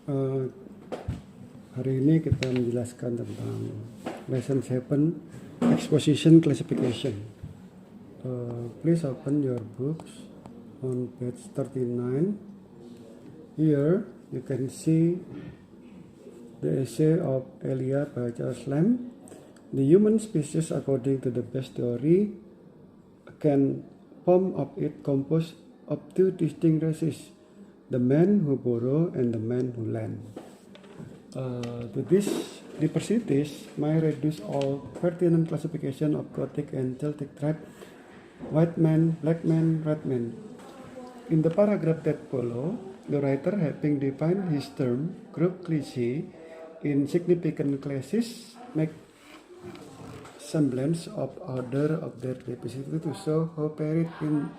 Eh, hari ini kita menjelaskan tentang lesson 7 exposition classification. Please open your books on page 39. Here you can see the essay of Elia by Charles Lamb. The human species, according to the best theory, can form of it composed of two distinct races, the man who borrow and the man who lend. To these diversities may reduce all pertinent classification of Gothic and Celtic tribe, white man, black man, red man. In the paragraph that follow, the writer, having defined his term group cliché in significant classes, make semblance of order of their diversity to show how varied in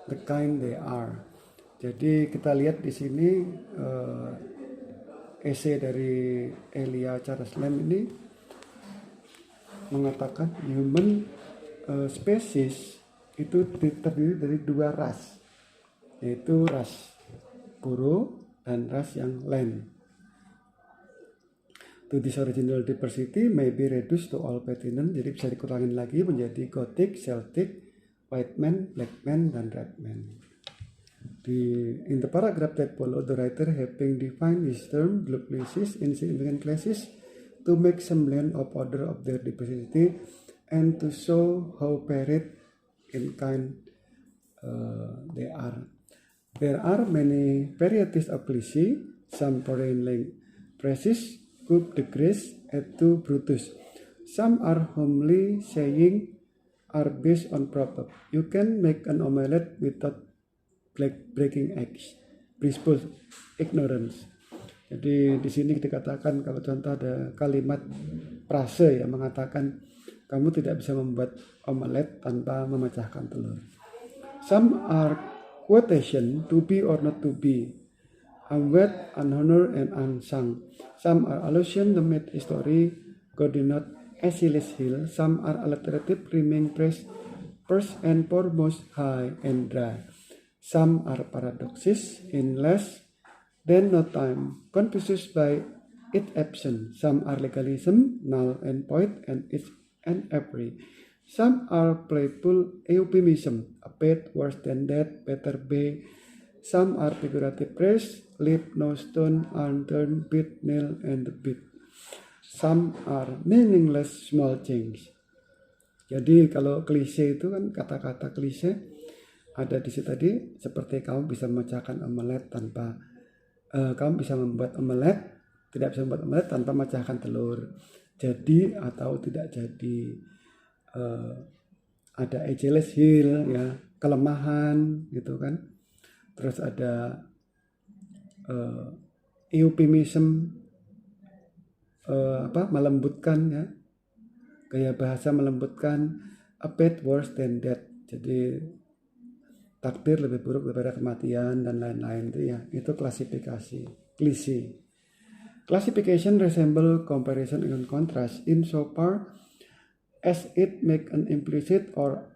the kind they are. Jadi kita lihat di sini essay dari Elia Charles Lamb ini mengatakan human species itu terdiri dari dua ras, yaitu ras Burrow dan ras yang land. To this original diversity may be reduced to all pertinent, jadi bisa dikurangin lagi menjadi Gothic, Celtic, white man, black man, dan red man. In the paragraph that follow, the writer having defined his term group classes in significant classes to make semblance of order of their diversity and to show how varied in kind they are. There are many varieties of cliché, some foreign phrases, good degrees, et tu Brutus. Some are homely saying are based on proverb. You can make an omelette without breaking eggs. Principle ignorance. Jadi di sini dikatakan kalau contoh ada kalimat frase yang mengatakan kamu tidak bisa membuat omelet tanpa memecahkan telur. Some are quotation to be or not to be, unwed, unhonored, and unsung. Some are allusion to myth history, God did not Achilles heel. Some are alliterative rhyming phrase, first and foremost, high and dry. Some are paradoxes in less than no time, confused by its absence. Some are legalism, null and void, and each and every. Some are playful euphemism, a bit worse than that, better be. Some are figurative phrase, leave no stone unturned, beat, nail, and the beat. Some are meaningless small change. Jadi kalau klise itu kan kata-kata klise ada di situ tadi, seperti kamu bisa memecahkan omelet tanpa kamu bisa membuat omelet, tidak bisa membuat omelet tanpa memecahkan telur. Jadi atau tidak jadi, ada Achilles heel, ya, kelemahan gitu kan. Terus ada euphemism, melembutkan, ya, gaya bahasa melembutkan, a bit worse than that, jadi takdir lebih buruk daripada kematian dan lain-lain itu, ya, itu klasifikasi klise. Classification resemble comparison and contrast in so far as it make an implicit or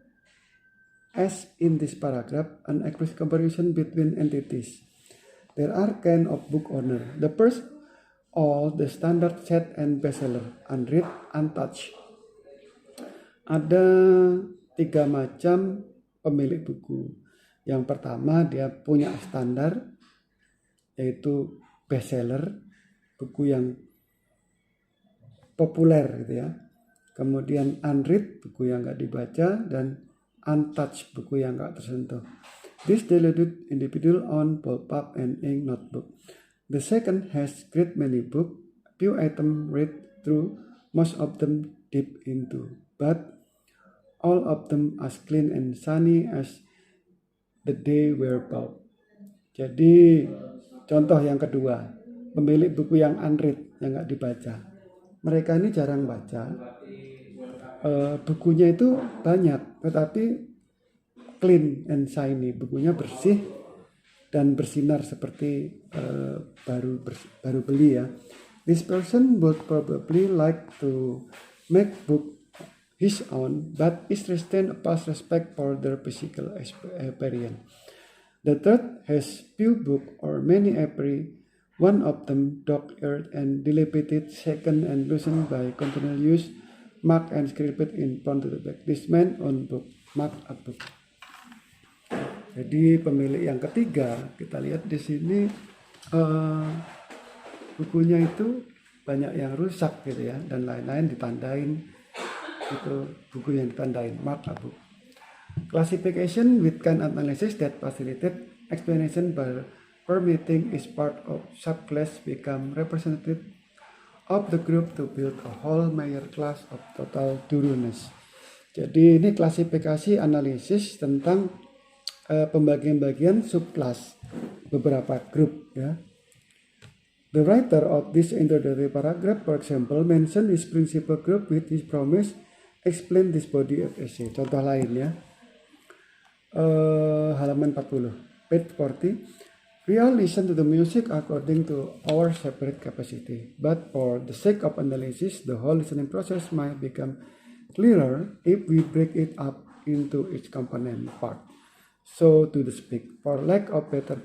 as in this paragraph an explicit comparison between entities. There are kind of book owner. The first, all the standard set and bestseller, unread, untouched. Ada 3 macam pemilik buku. Yang pertama, dia punya standar, yaitu bestseller, buku yang populer gitu, ya. Kemudian unread, buku yang nggak dibaca, dan untouched, buku yang nggak tersentuh. This deluded individual on pulp and ink notebook. The second has great many books, few items read through, most of them deep into, but all of them as clean and sunny as the day were bought. Jadi contoh yang kedua, pemilik buku yang unread, yang nggak dibaca. Mereka ini jarang baca. Bukunya itu banyak, tetapi clean and shiny, bukunya bersih dan bersinar seperti baru beli, ya. This person would probably like to make book his own, but is restrained past respect for their physical appearance. The third has few book or many every One of them, dog-eared and dilapidated, shaken and loosened by continual use, marked and scribbled in front of the back. This man on book, marked a book. Jadi pemilik yang ketiga, kita lihat di sini bukunya itu banyak yang rusak gitu ya, dan lain-lain ditandain, itu buku yang ditandain, marked a book. Classification with kind analysis that facilitate explanation by permitting each part of subclass become representative of the group to build a whole major class of total thoroughness. Jadi ini klasifikasi analisis tentang pembagian-bagian subclass beberapa grup ya. The writer of this introductory paragraph, for example, mention this principal group with his promise explain this body of essay. Contoh lain ya. Halaman 40, page 40. We all listen to the music according to our separate capacity, but for the sake of analysis, the whole listening process might become clearer if we break it up into its component part. So to speak, for lack of better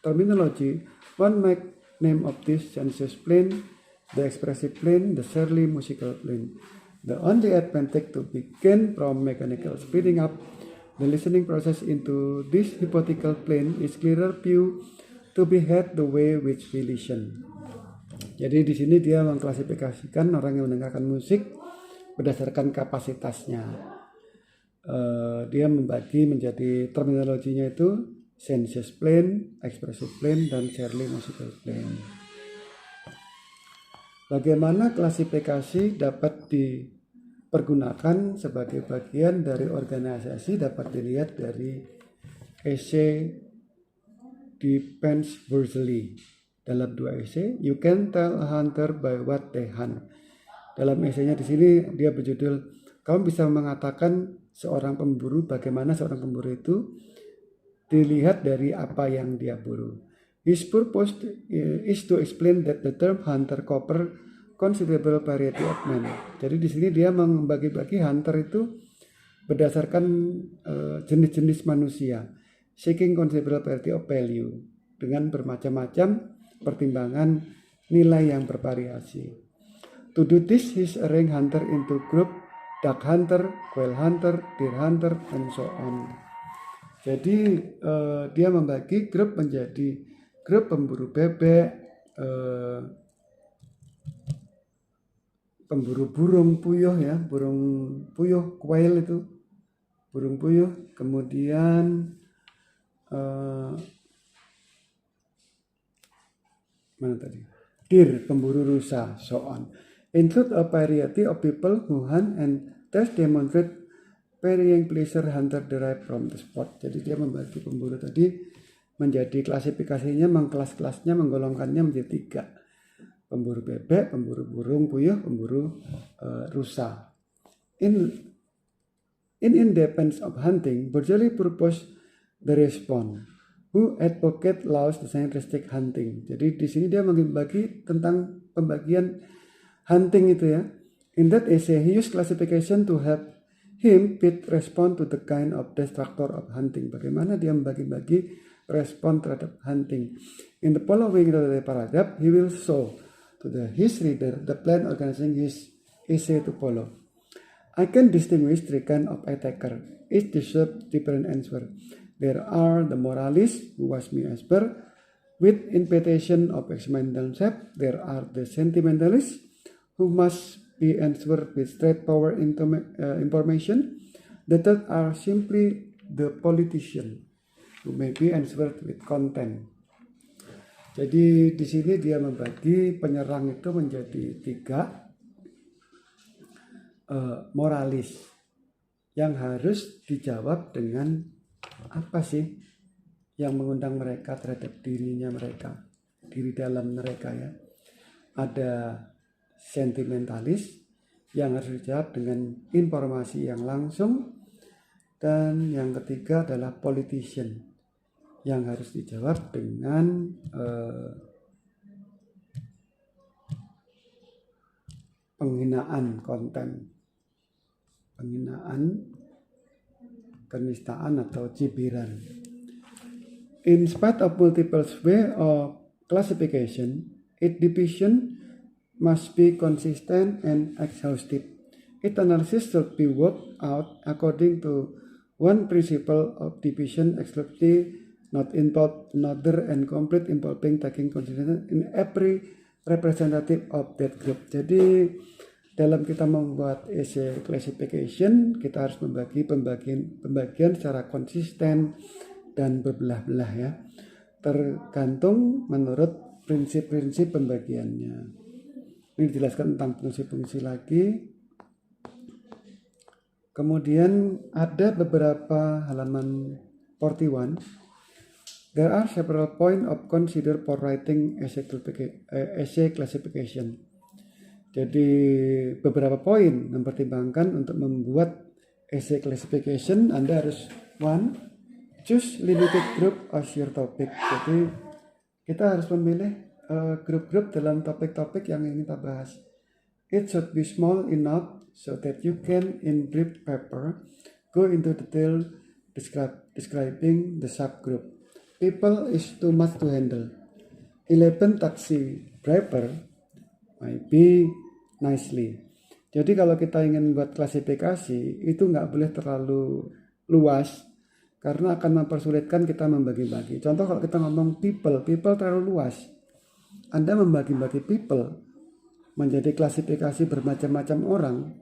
terminology, one might name of this sensuous plane, the expressive plane, the surely musical plane. The only advantage to begin from mechanical splitting up the listening process into this hypothetical plane is clearer view to be had the way which we listen. Jadi di sini dia mengklasifikasikan orang yang mendengarkan musik berdasarkan kapasitasnya. Dia membagi menjadi terminologinya itu sensuous plane, expressive plane, dan surely musical plane. Bagaimana klasifikasi dapat dipergunakan sebagai bagian dari organisasi dapat dilihat dari essay di Pence Worsley. Dalam 2 essay, You Can Tell a Hunter by What They Hunt. Dalam essaynya di sini dia berjudul, kamu bisa mengatakan seorang pemburu, bagaimana seorang pemburu itu dilihat dari apa yang dia buru. His purpose is to explain that the term hunter cover considerable variety of men. Jadi di sini dia membagi-bagi hunter itu berdasarkan jenis-jenis manusia, seeking considerable variety of value, dengan bermacam-macam pertimbangan nilai yang bervariasi. To do this, he arranged hunter into group, duck hunter, quail hunter, deer hunter, and so on. Jadi dia membagi grup menjadi grup pemburu bebek, pemburu burung puyuh ya, burung puyuh, quail itu burung puyuh, kemudian mana tadi? Deer, pemburu rusa, so on. Include a variety of people who hunt and thus demonstrate varying pleasure hunter derived from the sport. Jadi dia membagi pemburu tadi menjadi klasifikasinya, mengkelas-kelasnya, menggolongkannya menjadi 3. Pemburu bebek, pemburu burung puyuh, pemburu rusa. In Defense of Hunting, Worsley proposed the response, who advocate laws designed restrict hunting. Jadi di sini dia membagi tentang pembagian hunting itu ya. In that essay, he used classification to help him fit respond to the kind of destructor of hunting. Bagaimana dia membagi-bagi respon terhadap hunting. In the following paragraph, he will show to his reader the plan organizing his essay to follow. I can distinguish 3 kinds of attacker. Each deserves different answer. There are the moralists who watch me asper with invitation of examine themselves. There are the sentimentalists who must be answered with straightforward information. The third are simply the politician who may be answered with content. Jadi di sini dia membagi penyerang itu menjadi 3. Moralis yang harus dijawab dengan apa sih yang mengundang mereka terhadap dirinya mereka, diri dalam mereka ya. Ada sentimentalis yang harus dijawab dengan informasi yang langsung, dan yang ketiga adalah politician yang harus dijawab dengan penghinaan konten, penghinaan, penistaan atau cibiran. In spite of multiple ways of classification, its division must be consistent and exhaustive. Its analysis should be worked out according to one principle of division exclusively, not involve another, and complete involving taking consideration in every representative of that group. Jadi dalam kita membuat essay classification, kita harus membagi pembagian secara konsisten dan berbelah-belah ya, tergantung menurut prinsip-prinsip pembagiannya. Ini dijelaskan tentang fungsi-fungsi lagi. Kemudian ada beberapa halaman 41. There are several points of consider for writing essay classification. Jadi beberapa poin mempertimbangkan untuk membuat essay classification. Anda harus choose limited group as your topic. Jadi kita harus memilih grup-grup dalam topik-topik yang ingin kita bahas. It should be small enough so that you can, in brief paper, go into detail describing the subgroup. People is too much to handle. 11 taxi driver might be nicely. Jadi kalau kita ingin buat klasifikasi, itu nggak boleh terlalu luas, karena akan mempersulitkan kita membagi-bagi. Contoh kalau kita ngomong people terlalu luas. Anda membagi-bagi people menjadi klasifikasi bermacam-macam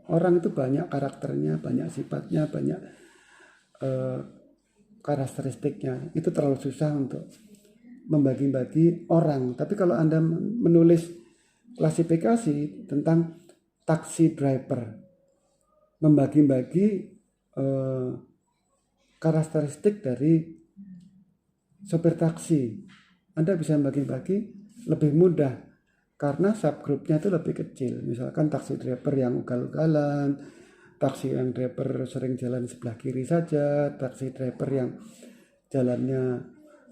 orang itu banyak karakternya, banyak sifatnya, banyak karakteristiknya. Itu terlalu susah untuk membagi-bagi orang. Tapi kalau Anda menulis klasifikasi tentang taxi driver, membagi-bagi karakteristik dari sopir taksi, Anda bisa membagi-bagi lebih mudah karena subgrupnya itu lebih kecil. Misalkan taksi driver yang ugal-ugalan, taksi yang driver sering jalan sebelah kiri saja, taksi driver yang jalannya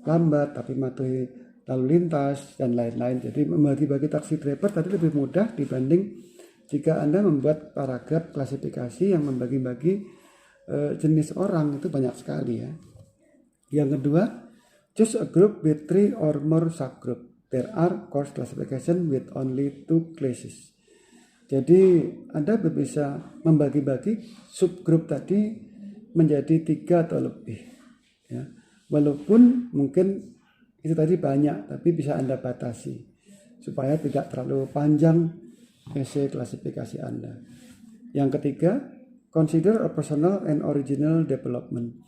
lambat tapi mematuhi lalu lintas dan lain-lain. Jadi membagi-bagi taksi driver tadi lebih mudah dibanding jika Anda membuat paragraf klasifikasi yang membagi-bagi jenis orang. Itu banyak sekali ya. Yang kedua, choose a group with 3 or more subgroup. There are course classification with only 2 classes. Jadi Anda bisa membagi-bagi subgroup tadi menjadi 3 atau lebih ya. Walaupun mungkin itu tadi banyak, tapi bisa Anda batasi supaya tidak terlalu panjang essay klasifikasi Anda. Yang ketiga, consider a personal and original development.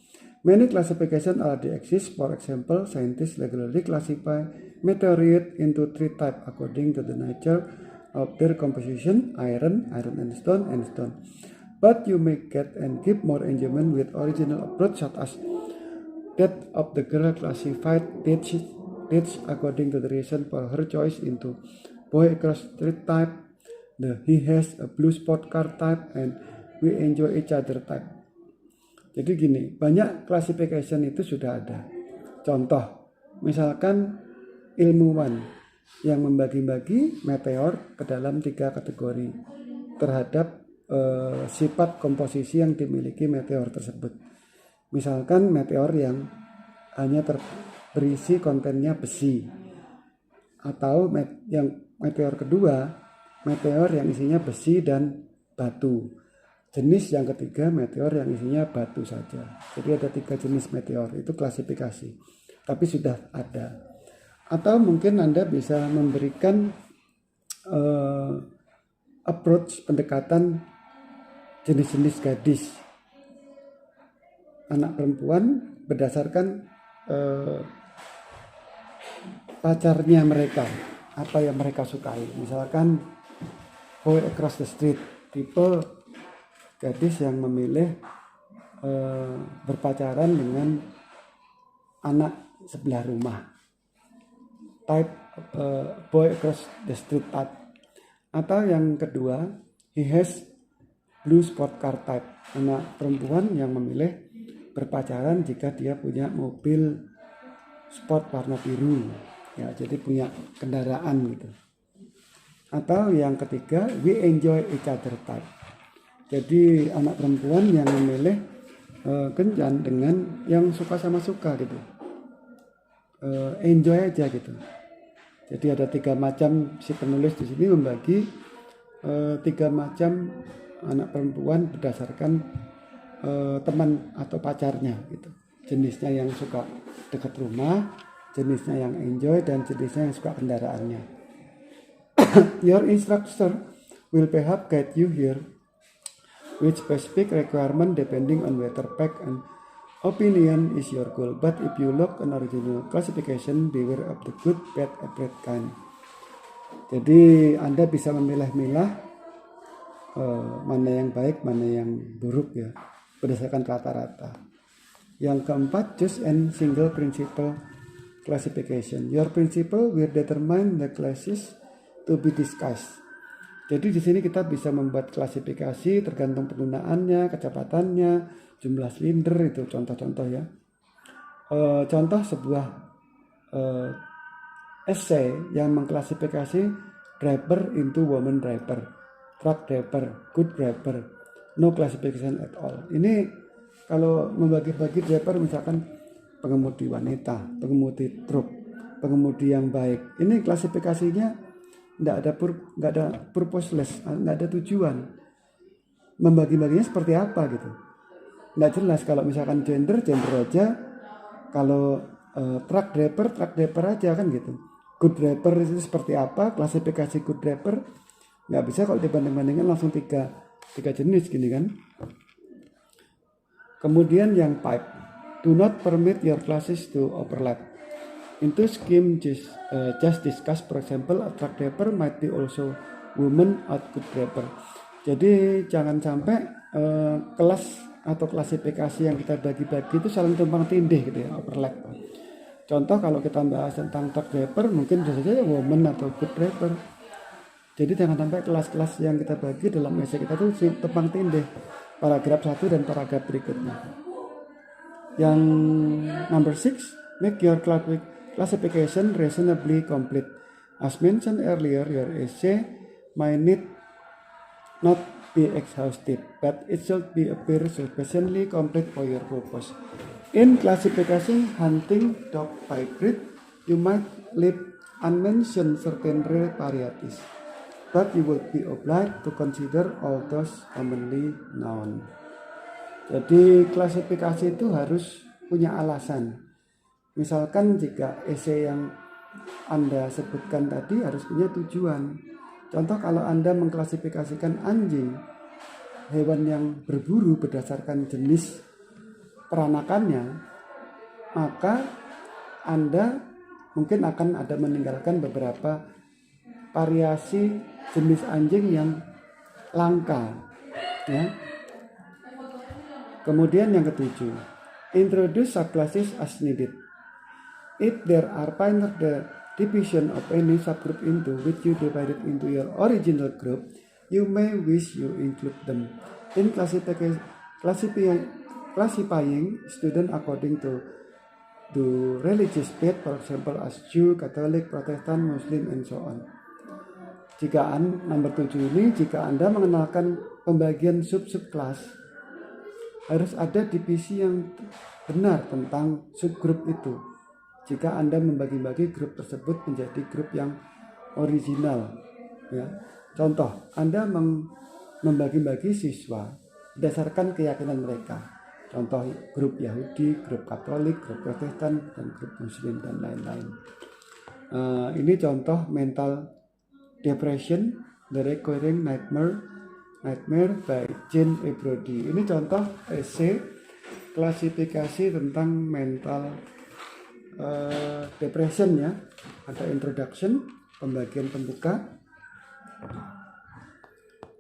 Many classifications already exist. For example, scientists regularly classify meteorites into 3 types according to the nature of their composition: iron and stone, and stone. But you may get and give more enjoyment with original approach, such as that of the girl classified dates according to the reason for her choice into boy across street type, the he has a blue sport car type, and we enjoy each other type. Jadi gini, banyak classification itu sudah ada. Contoh, misalkan ilmuwan yang membagi-bagi meteor ke dalam 3 kategori terhadap sifat komposisi yang dimiliki meteor tersebut. Misalkan meteor yang hanya berisi kontennya besi, atau yang meteor kedua, meteor yang isinya besi dan batu. Jenis yang ketiga, meteor yang isinya batu saja. Jadi ada 3 jenis meteor, itu klasifikasi. Tapi sudah ada. Atau mungkin Anda bisa memberikan approach pendekatan jenis-jenis gadis. Anak perempuan berdasarkan pacarnya mereka, apa yang mereka sukai. Misalkan boy across the street, tipe gadis yang memilih berpacaran dengan anak sebelah rumah, type boy across the street type. Atau yang kedua, he has blue sport car type, anak perempuan yang memilih berpacaran jika dia punya mobil sport warna biru ya, jadi punya kendaraan gitu. Atau yang ketiga, we enjoy each other type. Jadi anak perempuan yang memilih kencan dengan yang suka sama suka gitu, enjoy aja gitu. Jadi ada 3 macam, si penulis di sini membagi 3 macam anak perempuan berdasarkan teman atau pacarnya gitu. Jenisnya yang suka dekat rumah, jenisnya yang enjoy, dan jenisnya yang suka kendaraannya. Your instructor will perhaps guide you here with specific requirement depending on whether fact and opinion is your goal. But if you look an original classification, beware of the good, bad, and bad kind. Jadi Anda bisa memilah-milah mana yang baik, mana yang buruk ya, berdasarkan rata-rata. Yang keempat, choose and single principle classification. Your principle will determine the classes to be discussed. Jadi di sini kita bisa membuat klasifikasi tergantung penggunaannya, kecepatannya, jumlah silinder, itu contoh-contoh ya. Contoh sebuah essay yang mengklasifikasi driver into woman driver, truck driver, good driver, no classification at all. Ini kalau membagi-bagi driver, misalkan pengemudi wanita, pengemudi truk, pengemudi yang baik, ini klasifikasinya nggak ada purposeless, nggak ada tujuan. Membagi-baginya seperti apa gitu, nggak jelas. Kalau misalkan gender aja, kalau truck driver aja kan gitu. Good driver itu seperti apa, klasifikasi good driver nggak bisa kalau dibanding-bandingkan langsung tiga jenis gini kan. Kemudian yang pipe, do not permit your classes to overlap. Into scheme just discuss, for example, a truck driver might be also woman or good driver. Jadi jangan sampai kelas atau klasifikasi yang kita bagi-bagi itu saling tumpang tindih gitu ya, overlap. Contoh kalau kita bahas tentang truck driver, mungkin bisa saja woman atau good driver. Jadi jangan sampai kelas-kelas yang kita bagi dalam essay kita itu tumpang tindih. Paragraf 1 dan paragraf berikutnya. Yang number 6, make your classification reasonably complete. As mentioned earlier, your essay might not be exhaustive, but it should be appear sufficiently complete for your purpose. In classification hunting dog by breed, you might leave unmentioned certain rare varieties, but you will be obliged to consider all those commonly known. Jadi klasifikasi itu harus punya alasan. Misalkan jika essay yang Anda sebutkan tadi harus punya tujuan. Contoh kalau Anda mengklasifikasikan anjing, hewan yang berburu berdasarkan jenis peranakannya, maka Anda mungkin akan ada meninggalkan beberapa variasi jenis anjing yang langka ya. Kemudian yang ketujuh, introduce subclasses as needed. If there are final division of any subgroup into which you divided into your original group, you may wish you include them. In classifying student according to religious faith, for example as Jew, Catholic, Protestant, Muslim, and so on. Jika nomor 7 ini, jika Anda mengenalkan pembagian sub-sub kelas, harus ada divisi yang benar tentang subgrup itu. Jika Anda membagi-bagi grup tersebut menjadi grup yang original ya. Contoh, Anda membagi-bagi siswa berdasarkan keyakinan mereka. Contoh, grup Yahudi, grup Katolik, grup Protestan, dan grup Muslim, dan lain-lain. Ini contoh mental depression, The Recurring Nightmare by Jane A. Brody. Ini contoh essay klasifikasi tentang mental depression ya. Ada introduction, pembagian pembuka.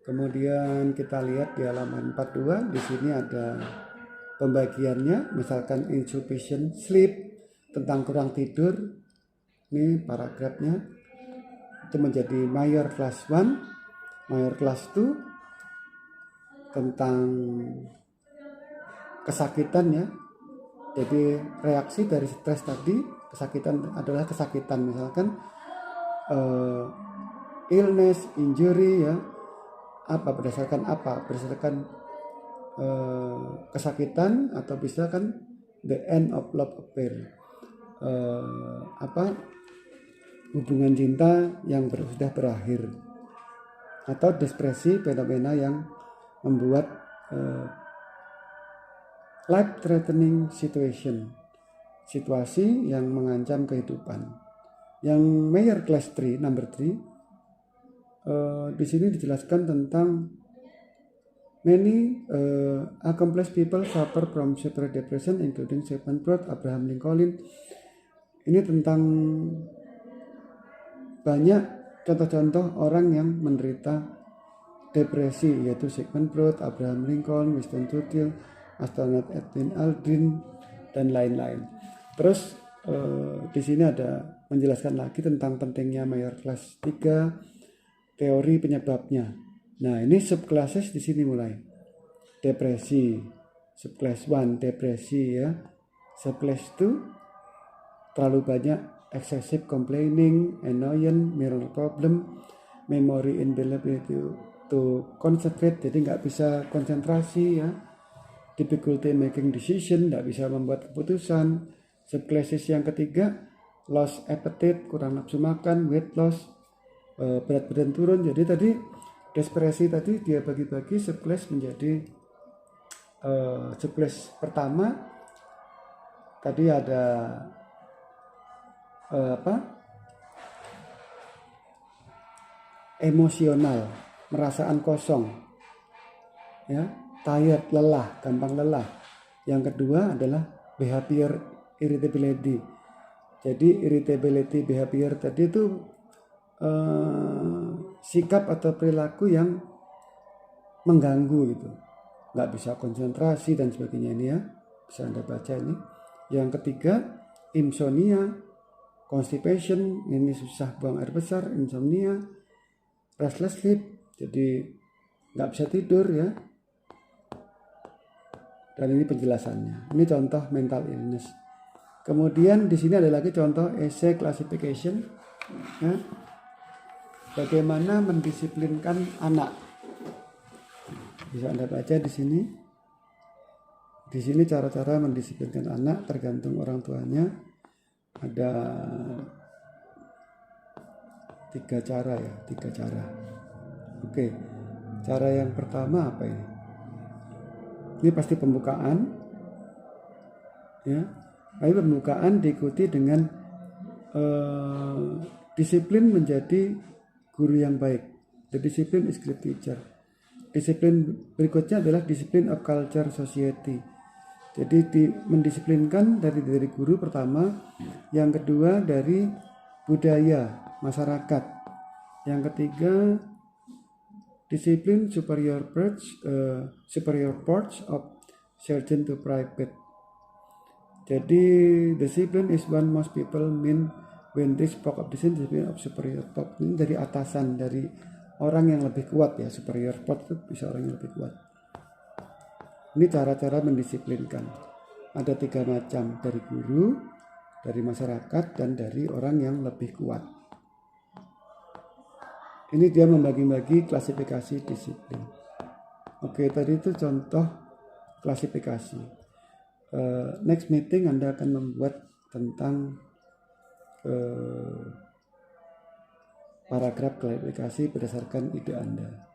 Kemudian kita lihat di halaman 42, di sini ada pembagiannya, misalkan insufficient sleep, tentang kurang tidur. Ini paragrafnya. Itu menjadi Mayor Class 1, Mayor Class 2 tentang kesakitan ya. Jadi reaksi dari stres tadi, kesakitan adalah kesakitan, misalkan illness, injury ya. Berdasarkan apa? Berdasarkan kesakitan, atau bisa kan the end of love affair. hubungan cinta yang sudah berakhir, atau depresi fenomena yang membuat life threatening situasi yang mengancam kehidupan. Yang Meyer Class 3 number 3 di sini dijelaskan tentang many accomplished people suffer from severe depression including Sigmund Freud, Abraham Lincoln. Ini tentang banyak contoh-contoh orang yang menderita depresi, yaitu Sigmund Freud, Abraham Lincoln, Winston Churchill, astronaut Edwin Aldrin, dan lain-lain. Terus di sini ada menjelaskan lagi tentang pentingnya Meyer Class 3, teori penyebabnya. Nah, ini subclasses di sini mulai. Depresi, subclass 1 depresi ya. Subclass 2 terlalu banyak excessive complaining, annoyance, mirror problem, memory inability to concentrate, jadi nggak bisa konsentrasi ya. Difficulty making decision, nggak bisa membuat keputusan. Subclasses yang ketiga, loss appetite, kurang nafsu makan, weight loss, berat badan turun. Jadi tadi depresi tadi dia bagi-bagi subclass menjadi subclass pertama tadi ada emosional, merasaan kosong ya, tired, lelah, gampang lelah. Yang kedua adalah behavior irritability. Jadi irritability behavior tadi itu sikap atau perilaku yang mengganggu gitu, nggak bisa konsentrasi dan sebagainya. Ini ya bisa Anda baca ini. Yang ketiga insomnia, constipation, ini susah buang air besar, insomnia, restless sleep, jadi nggak bisa tidur ya. Dan ini penjelasannya. Ini contoh mental illness. Kemudian di sini ada lagi contoh essay classification. Ya. Bagaimana mendisiplinkan anak? Bisa Anda baca di sini. Di sini cara-cara mendisiplinkan anak tergantung orang tuanya. Ada 3 cara ya, 3 cara. Oke, cara yang pertama apa ini? Ini pasti pembukaan, ya. Tapi pembukaan diikuti dengan disiplin menjadi guru yang baik. The discipline is great teacher. Disiplin berikutnya adalah disiplin of culture society. Jadi mendisiplinkan dari guru pertama, yang kedua dari budaya masyarakat, yang ketiga disiplin superior parts of sergeant to private. Jadi discipline is one most people mean when they spoke of discipline of superior part. Ini dari atasan, dari orang yang lebih kuat ya. Superior part itu bisa orang yang lebih kuat. Ini cara-cara mendisiplinkan. Ada 3 macam, dari guru, dari masyarakat, dan dari orang yang lebih kuat. Ini dia membagi-bagi klasifikasi disiplin. Oke, tadi itu contoh klasifikasi. Next meeting Anda akan membuat tentang paragraf klasifikasi berdasarkan ide Anda.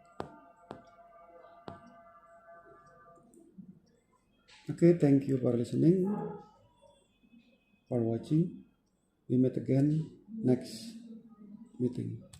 Okay, thank you for listening, for watching. We meet again next meeting.